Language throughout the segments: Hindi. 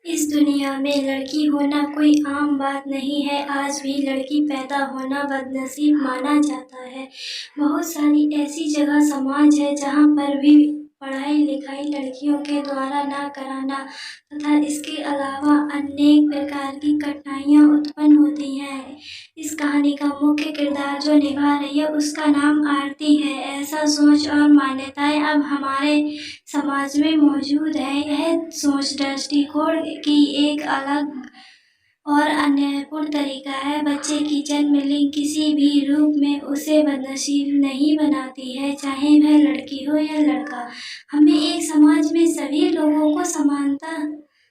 इस दुनिया में लड़की होना कोई आम बात नहीं है। आज भी लड़की पैदा होना बदनसीब माना जाता है। बहुत सारी ऐसी जगह समाज है जहाँ पर भी पढ़ाई लिखाई लड़कियों के द्वारा ना कराना तथा इसके अलावा अनेक प्रकार की कठिनाइयाँ उत्पन्न होती हैं। इस कहानी का मुख्य किरदार जो निभा रही है उसका नाम आरती है। ऐसा सोच और मान्यताएं अब हमारे समाज में मौजूद है। यह सोच दृष्टिकोण की एक अलग और अन्यायपूर्ण तरीका है। बच्चे की जन्म लिंग किसी भी रूप में उसे बदनसीब नहीं बनाती है, चाहे वह लड़की हो या लड़का। हमें एक समाज में सभी लोगों को समानता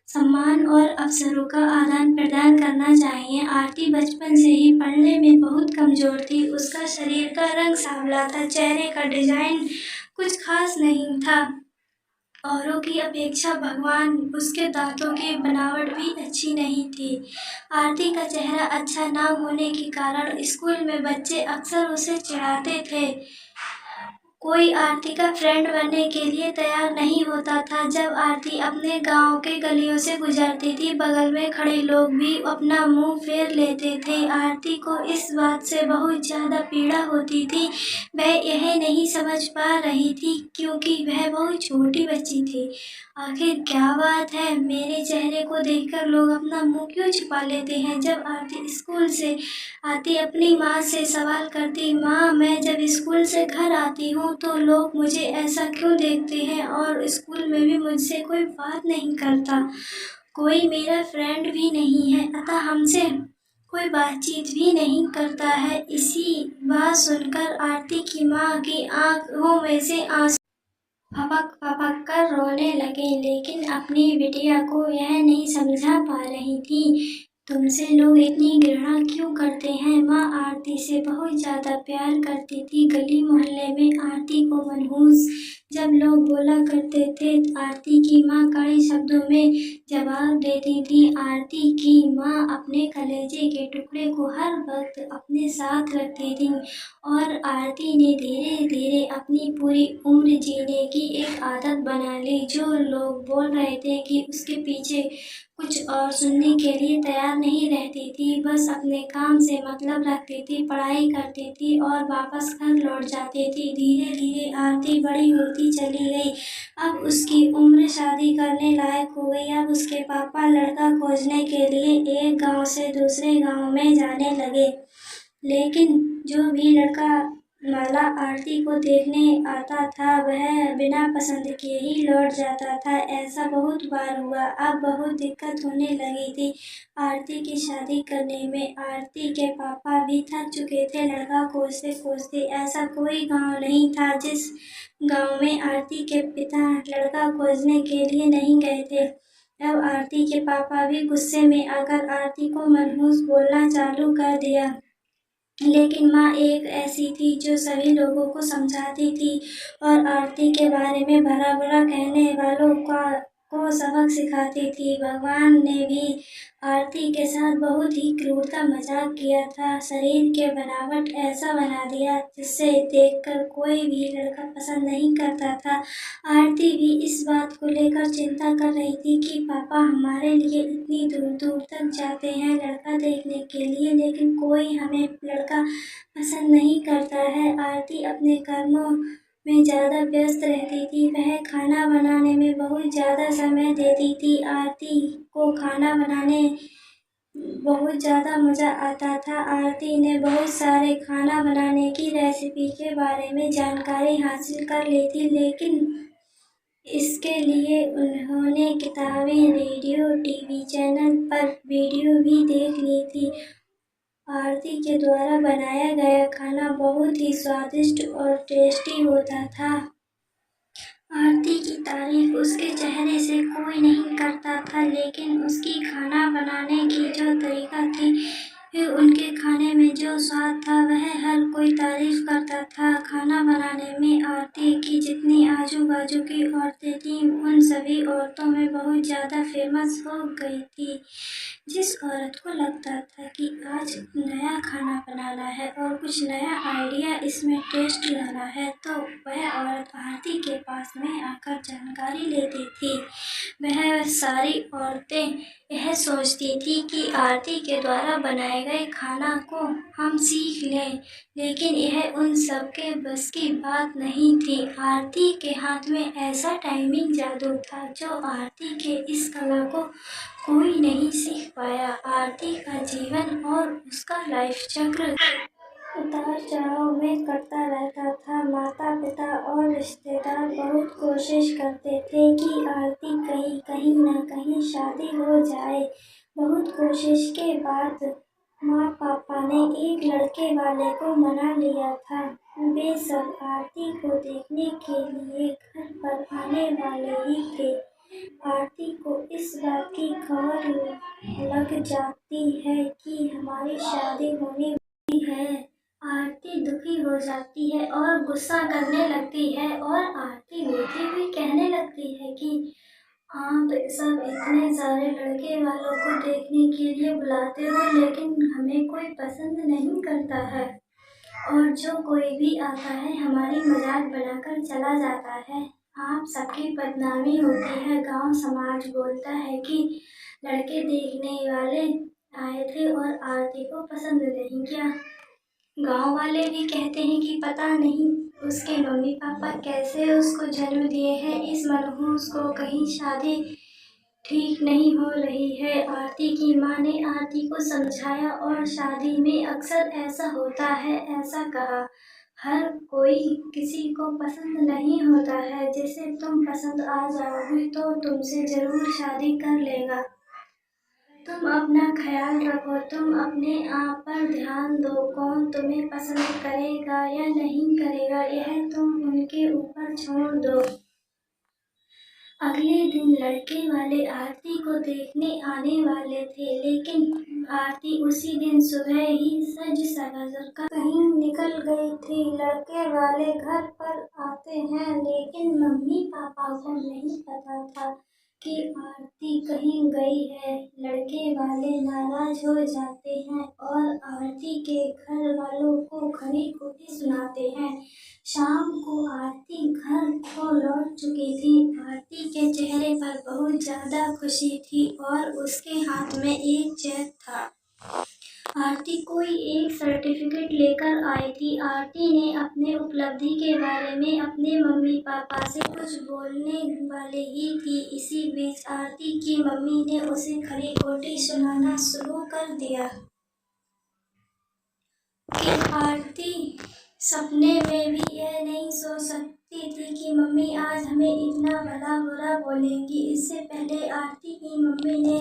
सम्मान और अवसरों का आदान प्रदान करना चाहिए। आरती बचपन से ही पढ़ने में बहुत कमजोर थी। उसका शरीर का रंग सांवला था, चेहरे का डिजाइन कुछ खास नहीं था। औरों की अपेक्षा भगवान उसके दांतों की बनावट भी अच्छी नहीं थी। आरती का चेहरा अच्छा ना होने के कारण स्कूल में बच्चे अक्सर उसे चिढ़ाते थे। कोई आरती का फ्रेंड बनने के लिए तैयार नहीं होता था। जब आरती अपने गांव के गलियों से गुजरती थी, बगल में खड़े लोग भी अपना मुंह फेर लेते थे। आरती को इस बात से बहुत ज्यादा पीड़ा होती थी। वह यह नहीं समझ पा रही थी क्योंकि वह बहुत छोटी बच्ची थी। आखिर क्या बात है, मेरे चेहरे को देखकर लोग अपना मुंह क्यों छुपा लेते हैं। जब आरती स्कूल से आती अपनी माँ से सवाल करती, माँ मैं जब स्कूल से घर आती हूँ तो लोग मुझे ऐसा क्यों देखते हैं और स्कूल में भी मुझसे कोई बात नहीं करता, कोई मेरा फ्रेंड भी नहीं है, अतः हमसे कोई बातचीत भी नहीं करता है। इसी बात सुनकर आरती की माँ की आंखों में से आंसू फपक फपक कर रोने लगे, लेकिन अपनी बिटिया को यह नहीं समझा पा रही थी। तुमसे लोग इतनी घृणा क्यों करते हैं। माँ आरती से बहुत ज्यादा प्यार करती थी। गली मोहल्ले में आरती को मनहूस जब लोग बोला करते थे, आरती की माँ कड़े शब्दों में जवाब देती थी। आरती की माँ अपने कलेजे के टुकड़े को हर वक्त अपने साथ रखती थी और आरती ने धीरे धीरे अपनी पूरी उम्र जीने की एक आदत बना ली। जो लोग बोल रहे थे कि उसके पीछे कुछ और सुनने के लिए तैयार नहीं रहती थी। बस अपने काम से मतलब रखती थी, पढ़ाई करती थी और वापस घर लौट जाती थी। धीरे धीरे आरती बड़ी होती चली गई। अब उसकी उम्र शादी करने लायक हो गई। अब उसके पापा लड़का खोजने के लिए एक गांव से दूसरे गांव में जाने लगे, लेकिन जो भी लड़का माला आरती को देखने आता था वह बिना पसंद किए ही लौट जाता था। ऐसा बहुत बार हुआ। अब बहुत दिक्कत होने लगी थी आरती की शादी करने में। आरती के पापा भी थक चुके थे लड़का खोजते खोजते। ऐसा कोई गांव नहीं था जिस गांव में आरती के पिता लड़का खोजने के लिए नहीं गए थे। अब आरती के पापा भी गुस्से में आकर आरती को मनहूस बोलना चालू कर दिया, लेकिन माँ एक ऐसी थी जो सभी लोगों को समझाती थी और आरती के बारे में भला बुरा कहने वालों को सबक सिखाती थी। भगवान ने भी आरती के साथ बहुत ही क्रूरता मजाक किया था। शरीर के बनावट ऐसा बना दिया जिससे देखकर कोई भी लड़का पसंद नहीं करता था। आरती भी इस बात को लेकर चिंता कर रही थी कि पापा हमारे लिए इतनी दूर दूर तक जाते हैं लड़का देखने के लिए, लेकिन कोई हमें लड़का पसंद नहीं करता है। आरती अपने कर्मों में ज़्यादा व्यस्त रहती थी। वह खाना बनाने में बहुत ज़्यादा समय देती थी। आरती को खाना बनाने बहुत ज़्यादा मज़ा आता था। आरती ने बहुत सारे खाना बनाने की रेसिपी के बारे में जानकारी हासिल कर ली थी, लेकिन इसके लिए उन्होंने किताबें, रेडियो, टीवी चैनल पर वीडियो भी देख ली थी। आरती के द्वारा बनाया गया खाना बहुत ही स्वादिष्ट और टेस्टी होता था। आरती की तारीफ उसके चेहरे से कोई नहीं करता था, लेकिन उसकी खाना बनाने की जो तरीका थी फिर उनके खाने में जो स्वाद था वह हर कोई तारीफ करता था। खाना बनाने में आरती की जितनी आजू बाजू की औरतें थीं उन सभी औरतों में बहुत ज़्यादा फेमस हो गई थी। जिस औरत को लगता था कि आज नया खाना बनाना है और कुछ नया आइडिया इसमें टेस्ट लाना है तो वह औरत आरती के पास में आकर जानकारी लेती थी। वह सारी औरतें यह सोचती थी कि आरती के द्वारा बनाए गए खाना को हम सीख लें, लेकिन यह उन सब के बस की बात नहीं थी। आरती के हाथ में ऐसा टाइमिंग जादू था जो आरती के इस कला को कोई नहीं सीख पाया। आरती का जीवन और उसका लाइफ चक्र उतार चढ़ाव में कटता रहता था। माता पिता और रिश्तेदार बहुत कोशिश करते थे कि आरती कहीं ना कहीं शादी हो जाए। बहुत कोशिश के बाद माँ पापा ने एक लड़के वाले को मना लिया था। वे सब आरती को देखने के लिए घर पर आने वाले ही थे। आरती को इस बात की खबर लग जाती है कि हमारी शादी होने वाली है। आरती दुखी हो जाती है और गुस्सा करने लगती है और आरती मीठी हुई कहने लगती है कि आप सब इतने सारे लड़के वालों को देखने के लिए बुलाते हो लेकिन हमें कोई पसंद नहीं करता है और जो कोई भी आता है हमारी मजाक बनाकर चला जाता है। आप सबकी बदनामी होती है। गांव समाज बोलता है कि लड़के देखने वाले आए थे और आरती को पसंद नहीं किया। गांव वाले भी कहते हैं कि पता नहीं उसके मम्मी पापा कैसे उसको जन्म दिए हैं। इस मनहूस को कहीं शादी ठीक नहीं हो रही है। आरती की माँ ने आरती को समझाया और शादी में अक्सर ऐसा होता है ऐसा कहा। हर कोई किसी को पसंद नहीं होता है। जिसे तुम पसंद आ जाओगी तो तुमसे जरूर शादी कर लेगा। तुम अपना ख्याल रखो। तुम अपने आप पर ध्यान दो। कौन तुम्हें पसंद करेगा या नहीं करेगा यह तुम उनके ऊपर छोड़ दो। अगले दिन लड़के वाले आरती को देखने आने वाले थे लेकिन आरती उसी दिन सुबह ही सज सवर कर कहीं निकल गई थी। लड़के वाले घर पर आते हैं लेकिन मम्मी पापा को नहीं पता था कि आरती कहीं गई है। लड़के वाले नाराज हो जाते हैं और आरती के घर वालों को खरी खोटी सुनाते हैं। शाम को आरती घर को लौट चुकी थी। आरती के चेहरे पर बहुत ज्यादा खुशी थी और उसके हाथ में एक चेक था। आरती कोई एक सर्टिफिकेट लेकर आई थी। आरती ने अपने उपलब्धि के बारे में अपने मम्मी पापा से कुछ बोलने वाली ही थी। इसी बीच आरती की मम्मी ने उसे खरी खोटी सुनाना शुरू कर दिया कि आरती सपने में भी यह नहीं सोच सकती थी कि मम्मी आज हमें इतना भला बुरा बोलेंगी। इससे पहले आरती की मम्मी ने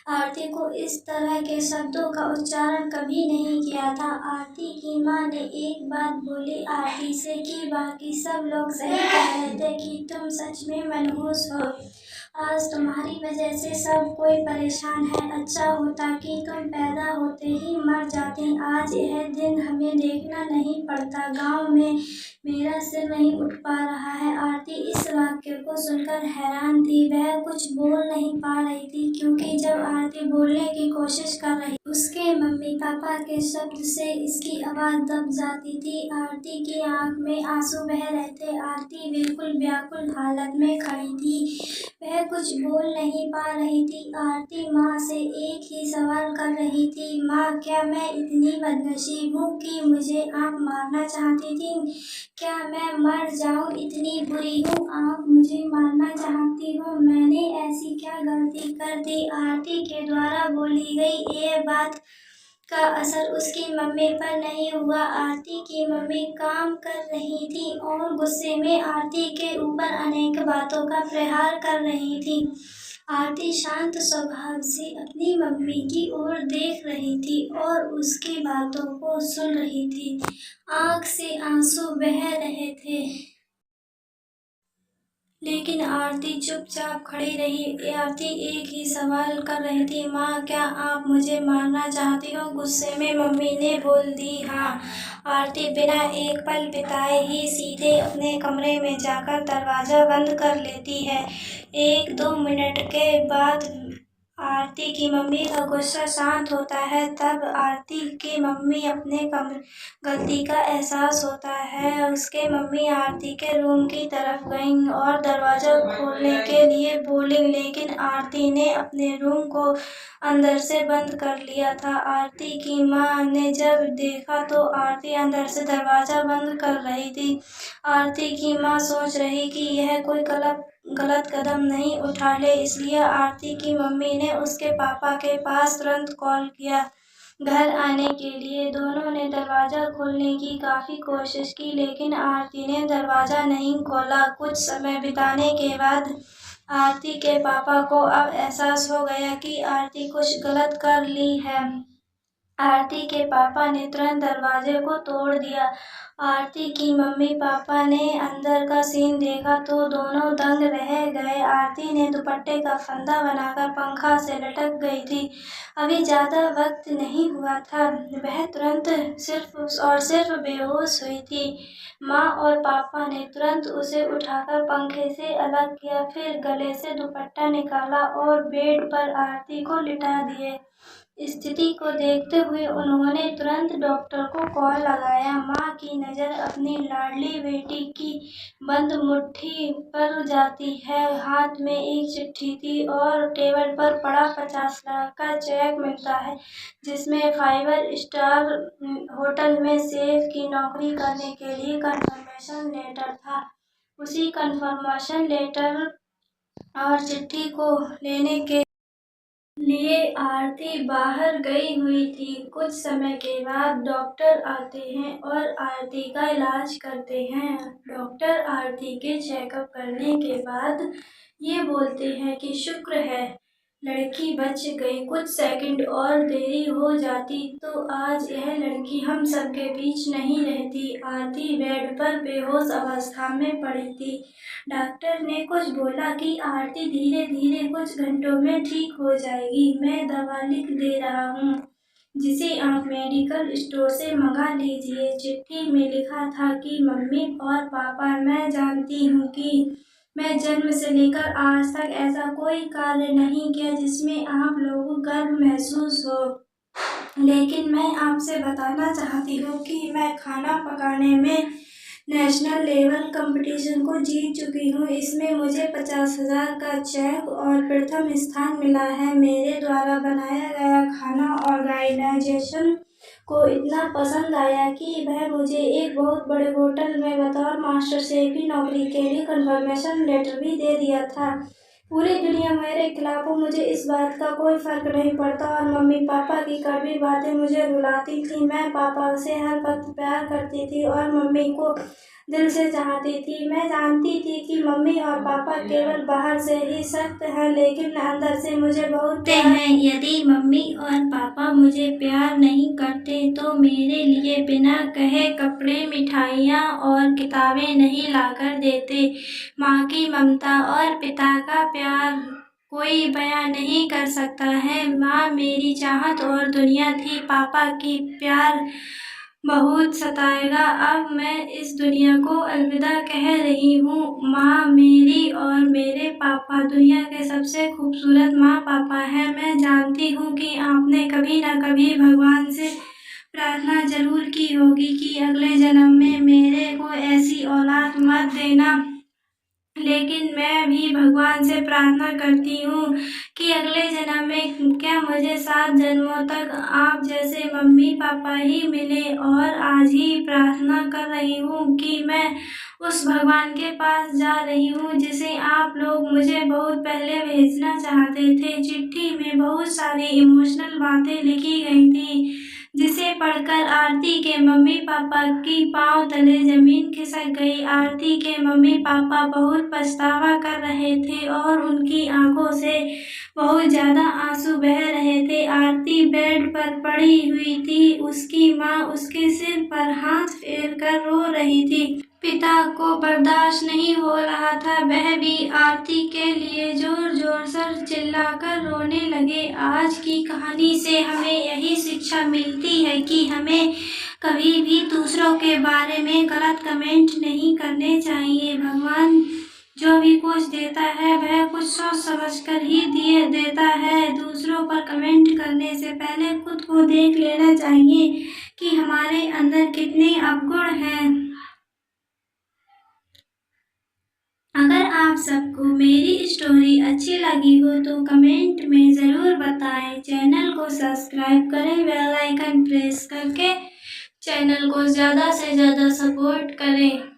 आरती को इस तरह के शब्दों का उच्चारण कभी नहीं किया था। आरती की माँ ने एक बात बोली आरती से कि बाकी सब लोग सही कह रहे थे कि तुम सच में मनहूस हो। आज तुम्हारी वजह से सब कोई परेशान है। अच्छा होता कि तुम पैदा होते ही मर जाती। आज यह दिन हमें देखना नहीं पड़ता। गांव में मेरा सिर नहीं उठ पा रहा है। आरती इस वाक्य को सुनकर हैरान थी। वह कुछ बोल नहीं पा रही थी क्योंकि जब आरती बोलने की कोशिश कर रही उसके मम्मी पापा के शब्द से इसकी आवाज दब जाती थी। आरती की आंख में आंसू बह रहे थे। आरती बिल्कुल व्याकुल हालत में खड़ी थी। वह कुछ बोल नहीं पा रही थी। आरती माँ से एक ही सवाल कर रही थी, माँ क्या मैं इतनी बदनसीब हूँ कि मुझे आप मारना चाहती थी? क्या मैं मर जाऊँ इतनी बुरी हूँ? आप मुझे मारना चाहती हो? मैंने ऐसी क्या गलती कर दी? आरती के द्वारा बोली गई ये बात का असर उसकी मम्मी पर नहीं हुआ। आरती की मम्मी काम कर रही थी और गुस्से में आरती के ऊपर अनेक बातों का प्रहार कर रही थी। आरती शांत स्वभाव से अपनी मम्मी की ओर देख रही थी और उसकी बातों को सुन रही थी। आंख से आंसू बह रहे थे लेकिन आरती चुपचाप खड़ी रही। आरती एक ही सवाल कर रही थी, माँ क्या आप मुझे मारना चाहती हो? गुस्से में मम्मी ने बोल दी, हाँ। आरती बिना एक पल बिताए ही सीधे अपने कमरे में जाकर दरवाज़ा बंद कर लेती है। 1-2 मिनट के बाद आरती की मम्मी का गुस्सा शांत होता है। तब आरती की मम्मी अपने गलती का एहसास होता है। उसके मम्मी आरती के रूम की तरफ गईं और दरवाज़ा खोलने के लिए बोली, लेकिन आरती ने अपने रूम को अंदर से बंद कर लिया था। आरती की माँ ने जब देखा तो आरती अंदर से दरवाज़ा बंद कर रही थी। आरती की माँ सोच रही कि यह कोई गलत कदम नहीं उठा ले, इसलिए आरती की मम्मी ने उसके पापा के पास तुरंत कॉल किया घर आने के लिए। दोनों ने दरवाज़ा खोलने की काफ़ी कोशिश की, लेकिन आरती ने दरवाज़ा नहीं खोला। कुछ समय बिताने के बाद आरती के पापा को अब एहसास हो गया कि आरती कुछ गलत कर ली है। आरती के पापा ने तुरंत दरवाजे को तोड़ दिया। आरती की मम्मी पापा ने अंदर का सीन देखा तो दोनों दंग रह गए। आरती ने दुपट्टे का फंदा बनाकर पंखा से लटक गई थी। अभी ज़्यादा वक्त नहीं हुआ था, वह तुरंत सिर्फ बेहोश हुई थी। माँ और पापा ने तुरंत उसे उठाकर पंखे से अलग किया, फिर गले से दुपट्टा निकाला और बेड पर आरती को लिटा दिए। स्थिति को देखते हुए उन्होंने तुरंत डॉक्टर को कॉल लगाया। माँ की नज़र अपनी लाडली बेटी की बंद मुट्ठी पर जाती है। हाथ में एक चिट्ठी थी और टेबल पर पड़ा 50 लाख का चेक मिलता है, जिसमें 5 स्टार होटल में शेफ की नौकरी करने के लिए कन्फर्मेशन लेटर था। उसी कन्फर्मेशन लेटर और चिट्ठी को लेने के लिए आरती बाहर गई हुई थी। कुछ समय के बाद डॉक्टर आते हैं और आरती का इलाज करते हैं। डॉक्टर आरती के चेकअप करने के बाद ये बोलते हैं कि शुक्र है लड़की बच गई। कुछ सेकंड और देरी हो जाती तो आज यह लड़की हम सबके बीच नहीं रहती। आरती बेड पर बेहोश अवस्था में पड़ी थी। डॉक्टर ने कुछ बोला कि आरती धीरे धीरे कुछ घंटों में ठीक हो जाएगी। मैं दवा लिख दे रहा हूँ, जिसे आप मेडिकल स्टोर से मंगा लीजिए। चिट्ठी में लिखा था कि मम्मी और पापा, मैं जानती हूँ कि मैं जन्म से लेकर आज तक ऐसा कोई कार्य नहीं किया जिसमें आप लोगों को गर्व महसूस हो, लेकिन मैं आपसे बताना चाहती हूँ कि मैं खाना पकाने में नेशनल लेवल कंपटीशन को जीत चुकी हूँ। इसमें मुझे 50,000 का चेक और प्रथम स्थान मिला है। मेरे द्वारा बनाया गया खाना ऑर्गेनाइजेशन को इतना पसंद आया कि वह मुझे एक बहुत बड़े होटल में बतौर मास्टर शेफ की नौकरी के लिए कन्फर्मेशन लेटर भी दे दिया था। पूरी दुनिया मेरे खिलाफ हो, मुझे इस बात का कोई फर्क नहीं पड़ता और मम्मी पापा की कड़वी बातें मुझे रुलाती थी। मैं पापा से हर वक्त प्यार करती थी और मम्मी को दिल से चाहती थी। मैं जानती थी कि मम्मी और पापा केवल बाहर से ही सख्त हैं, लेकिन अंदर से मुझे बहुत प्यार हैं। यदि मम्मी और पापा मुझे प्यार नहीं करते तो मेरे लिए बिना कहे कपड़े, मिठाइयाँ और किताबें नहीं लाकर देते। माँ की ममता और पिता का प्यार कोई बयां नहीं कर सकता है। माँ मेरी चाहत और दुनिया थी। पापा की प्यार बहुत सताएगा। अब मैं इस दुनिया को अलविदा कह रही हूँ। माँ मेरी और मेरे पापा दुनिया के सबसे खूबसूरत माँ पापा हैं। मैं जानती हूँ कि आपने कभी न कभी भगवान से प्रार्थना जरूर की होगी कि अगले जन्म में मेरे को ऐसी औलाद मत देना, लेकिन मैं भी भगवान से प्रार्थना करती हूँ कि अगले जन्म में क्या मुझे 7 जन्मों तक आप जैसे मम्मी पापा ही मिले। और आज ही प्रार्थना कर रही हूँ कि मैं उस भगवान के पास जा रही हूँ जिसे आप लोग मुझे बहुत पहले भेजना चाहते थे। चिट्ठी में बहुत सारी इमोशनल बातें लिखी गई थी, जिसे पढ़कर आरती के मम्मी पापा की पांव तले जमीन खिसक गई। आरती के मम्मी पापा बहुत पछतावा कर रहे थे और उनकी आंखों से बहुत ज्यादा आंसू बह रहे थे। आरती बेड पर पड़ी हुई थी। उसकी माँ उसके सिर पर हाथ फेर कर रो रही थी। पिता को बर्दाश्त नहीं हो रहा था। वह भी आरती के लिए जोर जोर से चिल्लाकर रोने लगे। आज की कहानी से हमें यही शिक्षा मिलती है कि हमें कभी भी दूसरों के बारे में गलत कमेंट नहीं करने चाहिए। भगवान जो भी कुछ देता है वह कुछ सोच समझ कर ही देता है। दूसरों पर कमेंट करने से पहले खुद को देख लेना चाहिए कि हमारे अंदर कितने अवगुण हैं। अगर आप सबको मेरी स्टोरी अच्छी लगी हो तो कमेंट में ज़रूर बताएं। चैनल को सब्सक्राइब करें, बेल आइकन प्रेस करके चैनल को ज़्यादा से ज़्यादा सपोर्ट करें।